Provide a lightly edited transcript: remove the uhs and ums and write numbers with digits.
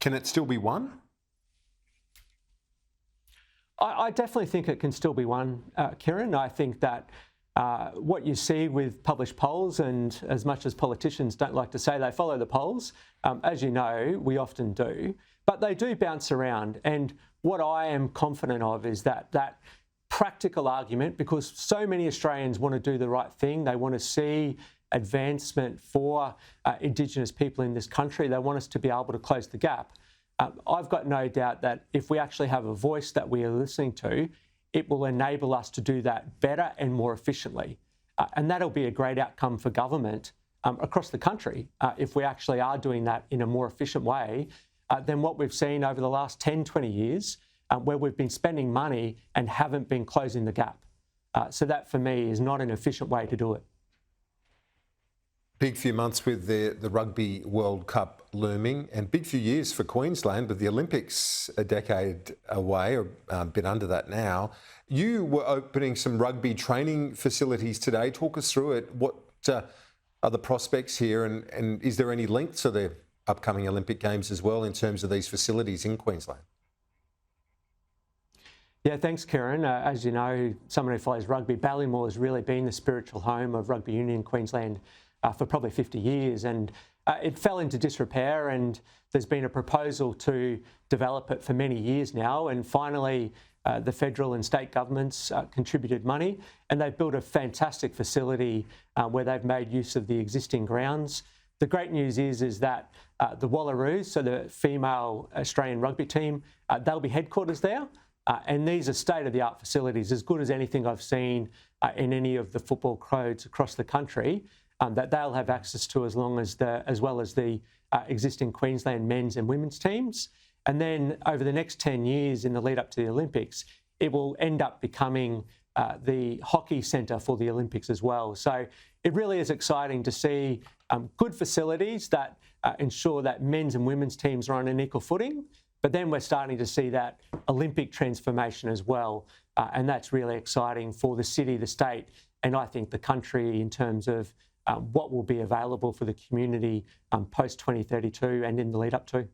Can it still be won? I definitely think it can still be won, Kieran. I think that what you see with published polls, and as much as politicians don't like to say they follow the polls, as you know, we often do, but they do bounce around. And what I am confident of is that practical argument, because so many Australians want to do the right thing. They want to see advancement for Indigenous people in this country. They want us to be able to close the gap. I've got no doubt that if we actually have a voice that we are listening to, it will enable us to do that better and more efficiently. And that'll be a great outcome for government across the country if we actually are doing that in a more efficient way than what we've seen over the last 10, 20 years, where we've been spending money and haven't been closing the gap. So that, for me, is not an efficient way to do it. Big few months with the Rugby World Cup looming, and big few years for Queensland with the Olympics a decade away, or a bit under that now. You were opening some rugby training facilities today. Talk us through it. What are the prospects here, and is there any link to the upcoming Olympic Games as well in terms of these facilities in Queensland? Yeah, thanks, Kieran. As you know, someone who follows rugby, Ballymore has really been the spiritual home of rugby union in Queensland for probably 50 years, and it fell into disrepair, and there's been a proposal to develop it for many years now, and finally the federal and state governments contributed money, and they've built a fantastic facility where they've made use of the existing grounds. The great news is that the Wallaroos, so the female Australian rugby team, they'll be headquarters there. And these are state-of-the-art facilities, as good as anything I've seen in any of the football codes across the country, that they'll have access to as well as the existing Queensland men's and women's teams. And then over the next 10 years in the lead up to the Olympics, it will end up becoming the hockey centre for the Olympics as well. So it really is exciting to see good facilities that ensure that men's and women's teams are on an equal footing. But then we're starting to see that Olympic transformation as well. And that's really exciting for the city, the state, and I think the country in terms of what will be available for the community post-2032 and in the lead up to.